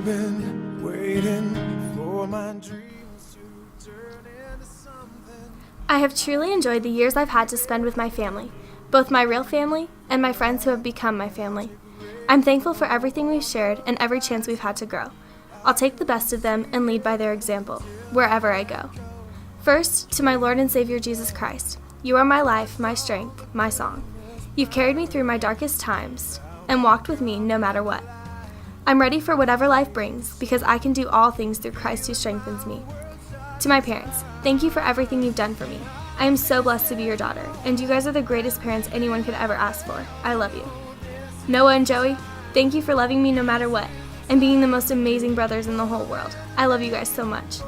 I've been waiting for my dreams to turn into something. I have truly enjoyed the years I've had to spend with my family, both my real family and my friends who have become my family. I'm thankful for everything we've shared and every chance we've had to grow. I'll take the best of them and lead by their example, wherever I go. First, to my Lord and Savior Jesus Christ, you are my life, my strength, my song. You've carried me through my darkest times and walked with me no matter what. I'm ready for whatever life brings because I can do all things through Christ who strengthens me. To my parents, thank you for everything you've done for me. I am so blessed to be your daughter, and you guys are the greatest parents anyone could ever ask for. I love you. Noah and Joey, thank you for loving me no matter what, and being the most amazing brothers in the whole world. I love you guys so much.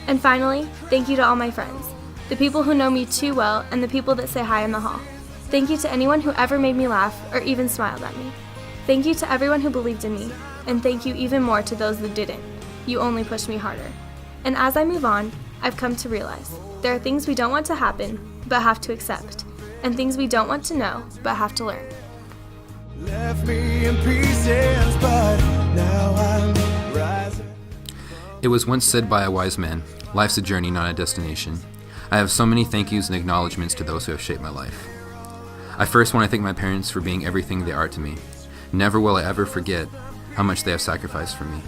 And finally, thank you to all my friends, the people who know me too well and the people that say hi in the hall. Thank you to anyone who ever made me laugh or even smiled at me. Thank you to everyone who believed in me, and thank you even more to those that didn't. You only pushed me harder. And as I move on, I've come to realize there are things we don't want to happen, but have to accept, and things we don't want to know, but have to learn. Left me in pieces, but now I'm rising. It was once said by a wise man, life's a journey, not a destination. I have so many thank yous and acknowledgments to those who have shaped my life. I first want to thank my parents for being everything they are to me. Never will I ever forget how much they have sacrificed for me.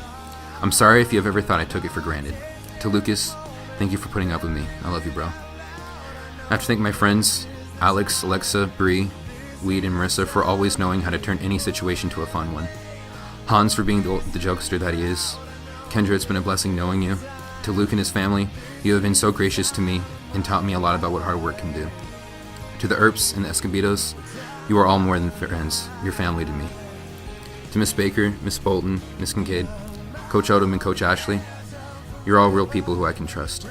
I'm sorry if you have ever thought I took it for granted. To Lucas, thank you for putting up with me. I love you, bro. I have to thank my friends, Alex, Alexa, Bree, Weed, and Marissa for always knowing how to turn any situation to a fun one. Hans for being the jokester that he is. Kendra, it's been a blessing knowing you. To Luke and his family, you have been so gracious to me and taught me a lot about what hard work can do. To the Earps and the Escobedos, you are all more than friends. You're family to me. To Miss Baker, Miss Bolton, Miss Kincaid, Coach Odom, and Coach Ashley, you're all real people who I can trust.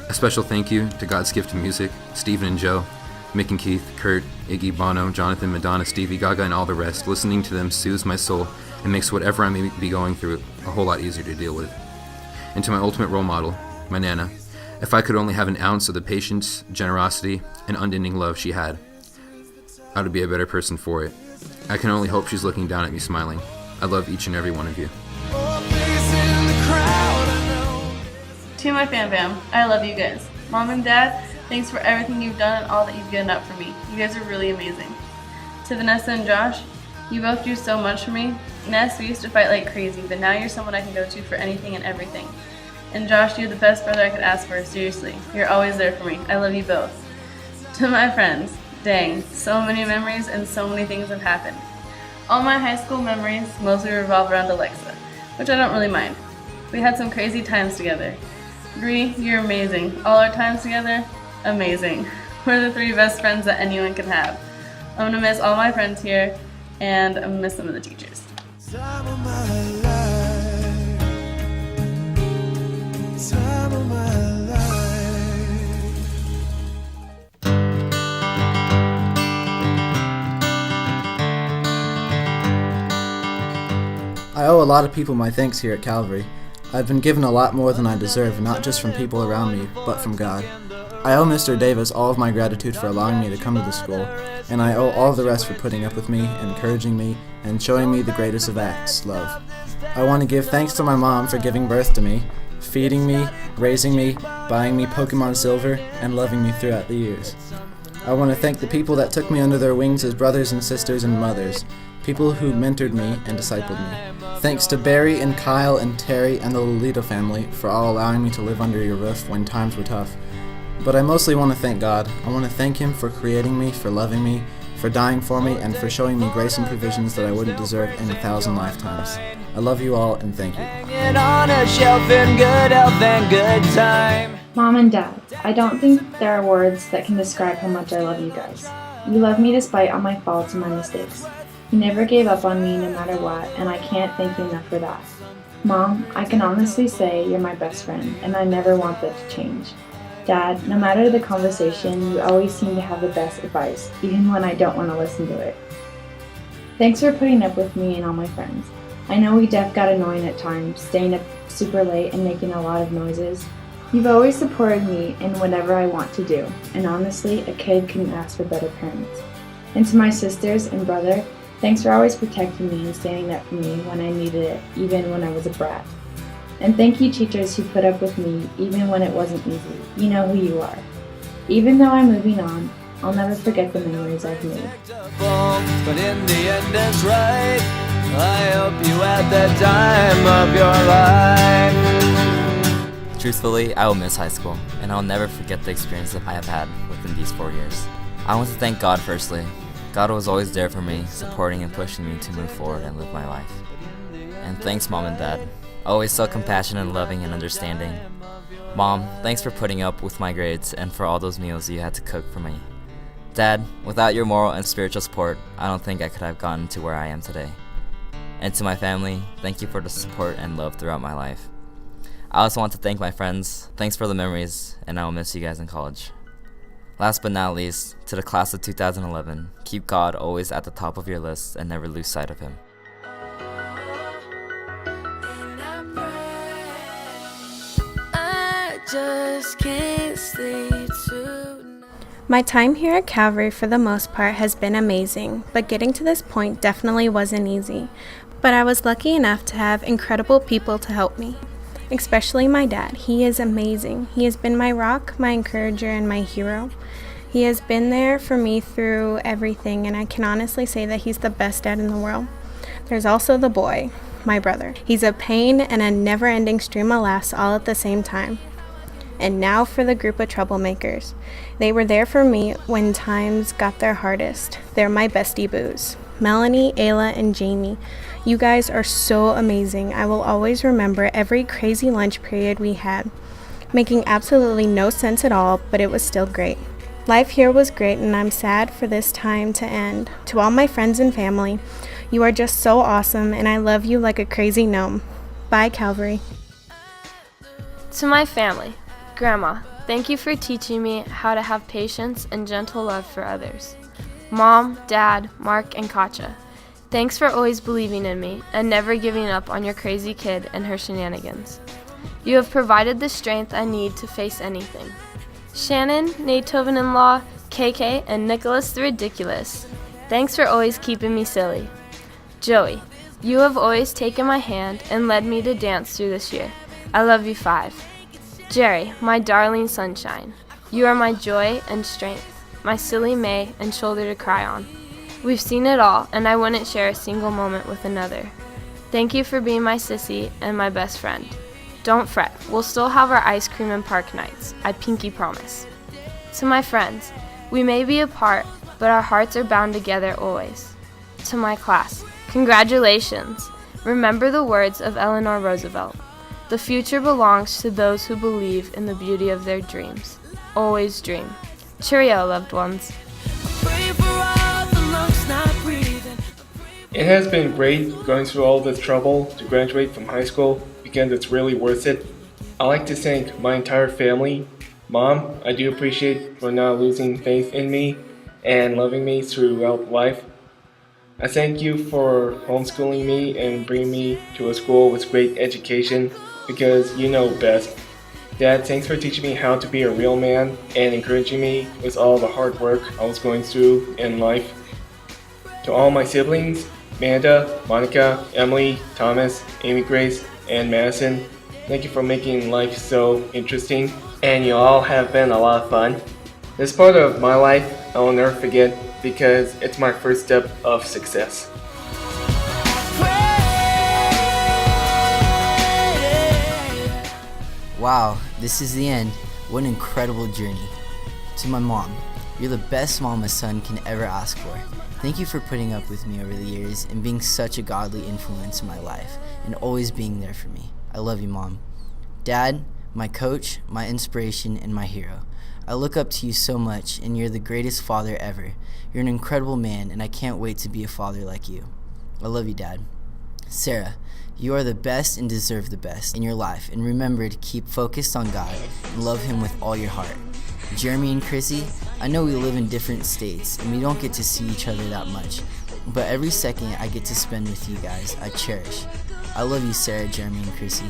A special thank you to God's gift to music, Stephen and Joe, Mick and Keith, Kurt, Iggy, Bono, Jonathan, Madonna, Stevie, Gaga, and all the rest. Listening to them soothes my soul and makes whatever I may be going through a whole lot easier to deal with. And to my ultimate role model, my Nana, if I could only have an ounce of the patience, generosity, and unending love she had, I would be a better person for it. I can only hope she's looking down at me smiling. I love each and every one of you. To my fam, I love you guys. Mom and Dad, thanks for everything you've done and all that you've given up for me. You guys are really amazing. To Vanessa and Josh, you both do so much for me. Ness, we used to fight like crazy, but now you're someone I can go to for anything and everything. And Josh, you're the best brother I could ask for, seriously. You're always there for me. I love you both. To my friends, dang, so many memories and so many things have happened. All my high school memories mostly revolve around Alexa, which I don't really mind. We had some crazy times together. Bree, you're amazing. All our times together, amazing. We're the three best friends that anyone can have. I'm gonna miss all my friends here, and I'm gonna miss some of the teachers. Time of my life. Time of my life. I owe a lot of people my thanks here at Calvary. I've been given a lot more than I deserve, not just from people around me, but from God. I owe Mr. Davis all of my gratitude for allowing me to come to the school, and I owe all the rest for putting up with me, encouraging me, and showing me the greatest of acts, love. I want to give thanks to my mom for giving birth to me, feeding me, raising me, buying me Pokemon Silver, and loving me throughout the years. I want to thank the people that took me under their wings as brothers and sisters and mothers, people who mentored me and discipled me. Thanks to Barry and Kyle and Terry and the Lolita family for all allowing me to live under your roof when times were tough. But I mostly want to thank God. I want to thank Him for creating me, for loving me, for dying for me, and for showing me grace and provisions that I wouldn't deserve in 1,000 lifetimes. I love you all, and thank you. On a shelf in good health and good time. Mom and Dad, I don't think there are words that can describe how much I love you guys. You love me despite all my faults and my mistakes. You never gave up on me no matter what, and I can't thank you enough for that. Mom, I can honestly say you're my best friend, and I never want that to change. Dad, no matter the conversation, you always seem to have the best advice, even when I don't want to listen to it. Thanks for putting up with me and all my friends. I know we def got annoying at times, staying up super late and making a lot of noises. You've always supported me in whatever I want to do, and honestly, a kid couldn't ask for better parents. And to my sisters and brother, Thanks for always protecting me and standing up for me when I needed it, even when I was a brat. And thank you, teachers who put up with me even when it wasn't easy. You know who you are. Even though I'm moving on, I'll never forget the memories I've made. But in the end it's right. I hope you had the time of your life. Truthfully, I will miss high school, and I'll never forget the experience that I have had within these 4 years. I want to thank God firstly. God was always there for me, supporting and pushing me to move forward and live my life. And thanks, Mom and Dad. Always so compassionate and loving and understanding. Mom, thanks for putting up with my grades and for all those meals you had to cook for me. Dad, without your moral and spiritual support, I don't think I could have gotten to where I am today. And to my family, thank you for the support and love throughout my life. I also want to thank my friends. Thanks for the memories, and I will miss you guys in college. Last but not least, to the class of 2011, keep God always at the top of your list and never lose sight of Him. I just can't sleep tonight. My time here at Calvary for the most part has been amazing, but getting to this point definitely wasn't easy. But I was lucky enough to have incredible people to help me, especially my dad. He is amazing. He has been my rock, my encourager, and my hero. He has been there for me through everything, and I can honestly say that he's the best dad in the world. There's also the boy, my brother. He's a pain and a never-ending stream of laughs all at the same time. And now for the group of troublemakers. They were there for me when times got their hardest. They're my bestie boos. Melanie, Ayla, and Jamie. You guys are so amazing. I will always remember every crazy lunch period we had, making absolutely no sense at all, but it was still great. Life here was great, and I'm sad for this time to end. To all my friends and family, you are just so awesome, and I love you like a crazy gnome. Bye, Calvary. To my family, Grandma, thank you for teaching me how to have patience and gentle love for others. Mom, Dad, Mark, and Katja, thanks for always believing in me and never giving up on your crazy kid and her shenanigans. You have provided the strength I need to face anything. Shannon, Natoven-in-law, KK, and Nicholas the Ridiculous, thanks for always keeping me silly. Joey, you have always taken my hand and led me to dance through this year. I love you 5. Jerry, my darling sunshine, you are my joy and strength, my silly May and shoulder to cry on. We've seen it all, and I wouldn't share a single moment with another. Thank you for being my sissy and my best friend. Don't fret, we'll still have our ice cream and park nights, I pinky promise. To my friends, we may be apart, but our hearts are bound together always. To my class, congratulations! Remember the words of Eleanor Roosevelt. The future belongs to those who believe in the beauty of their dreams. Always dream. Cheerio, loved ones. It has been great going through all this trouble to graduate from high school because it's really worth it. I'd like to thank my entire family. Mom, I do appreciate for not losing faith in me and loving me throughout life. I thank you for homeschooling me and bringing me to a school with great education because you know best. Dad, thanks for teaching me how to be a real man and encouraging me with all the hard work I was going through in life. To all my siblings, Amanda, Monica, Emily, Thomas, Amy Grace, and Madison, thank you for making life so interesting, and you all have been a lot of fun. This part of my life I will never forget because it's my first step of success. Wow, this is the end. What an incredible journey. To my mom, you're the best mom a son can ever ask for. Thank you for putting up with me over the years and being such a godly influence in my life and always being there for me. I love you, Mom. Dad, my coach, my inspiration, and my hero. I look up to you so much, and you're the greatest father ever. You're an incredible man, and I can't wait to be a father like you. I love you, Dad. Sarah, you are the best and deserve the best in your life, and remember to keep focused on God and love Him with all your heart. Jeremy and Chrissy, I know we live in different states, and we don't get to see each other that much, but every second I get to spend with you guys, I cherish. I love you, Sarah, Jeremy, and Chrissy.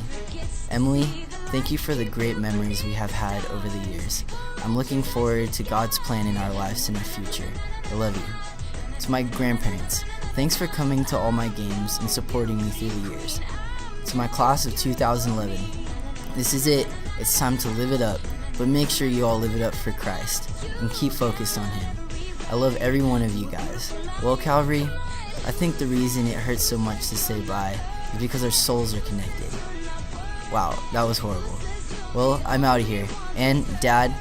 Emily, thank you for the great memories we have had over the years. I'm looking forward to God's plan in our lives in the future. I love you. To my grandparents, Thanks for coming to all my games and supporting me through the years. To my class of 2011, this is it. It's time to live it up, but make sure you all live it up for Christ and keep focused on Him. I love every one of you guys. Well, Calvary, I think the reason it hurts so much to say bye is because our souls are connected. Wow, that was horrible. Well, I'm out of here. And Dad,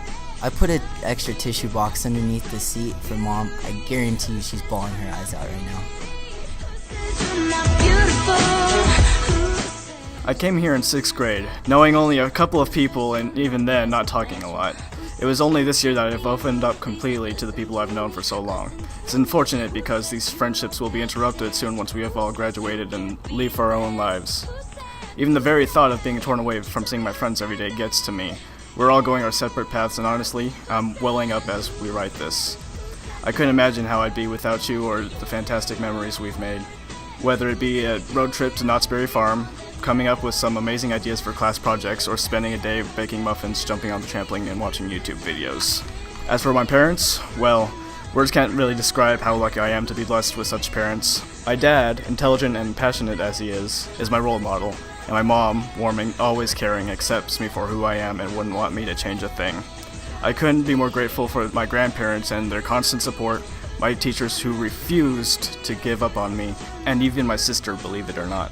I put an extra tissue box underneath the seat for Mom. I guarantee she's bawling her eyes out right now. I came here in 6th grade, knowing only a couple of people and even then not talking a lot. It was only this year that I've opened up completely to the people I've known for so long. It's unfortunate because these friendships will be interrupted soon once we have all graduated and leave for our own lives. Even the very thought of being torn away from seeing my friends every day gets to me. We're all going our separate paths, and honestly, I'm welling up as we write this. I couldn't imagine how I'd be without you or the fantastic memories we've made. Whether it be a road trip to Knott's Berry Farm, coming up with some amazing ideas for class projects, or spending a day baking muffins, jumping on the trampoline, and watching YouTube videos. As for my parents, well, words can't really describe how lucky I am to be blessed with such parents. My dad, intelligent and passionate as he is my role model. And my mom, warming, always caring, accepts me for who I am and wouldn't want me to change a thing. I couldn't be more grateful for my grandparents and their constant support, my teachers who refused to give up on me, and even my sister, believe it or not.